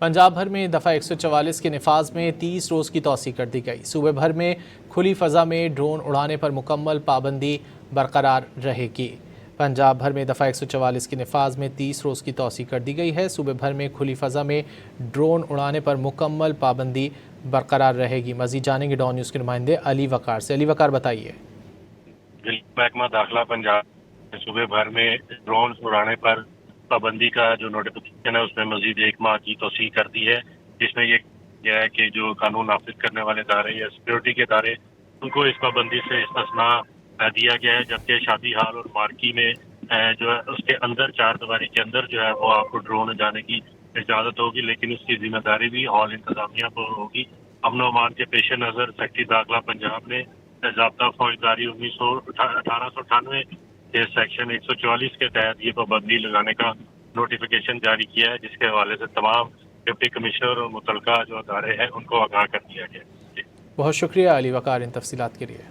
पंजाब भर में दफ़ा 144 के नफाज में 30 रोज़ की तोसी कर दी गई। सूबे भर में खुली फ़ज़ा में ड्रोन उड़ाने पर मुकम्मल पाबंदी बरकरार रहेगी। पंजाब भर में दफ़ा 144 के नफाज में 30 रोज़ की तोसी कर दी गई है। सूबे भर में खुली फ़ज़ा में ड्रोन उड़ाने पर मुकम्मल पाबंदी बरकरार रहेगी। मज़ीद जानेंगे डॉन न्यूज़ के नुमाइंदे अली वकार से। अली वकार बताइए। महकमा दाखिला पंजाब सूबे भर में ड्रोन उड़ाने पर पाबंदी का जो नोटिफिकेशन है उसमें मजीद 1 माह की तोसी कर दी है, जिसमें ये किया है कि जो कानून नाफिज करने वाले इदारे या सिक्योरिटी के इदारे उनको इस पाबंदी से इस्तिस्ना दिया गया है, जबकि शादी हाल और मार्की में जो है उसके अंदर 4 दीवारी के अंदर जो है वो आपको ड्रोन जाने की इजाज़त होगी, लेकिन उसकी जिम्मेदारी भी हॉल इंतजामिया पर होगी। अमन अमान के पेश नज़र सेक्रेटरी दाखिला पंजाब ने ज़ाब्ता फौजदारी 1898 के सेक्शन 144 के तहत ये पाबंदी लगाने का नोटिफिकेशन जारी किया है, जिसके हवाले से तमाम डिप्टी कमिश्नर और मुतलका जो अदारे हैं उनको आगाह कर दिया गया है। बहुत शुक्रिया अली वकार इन तफसीलात के लिए।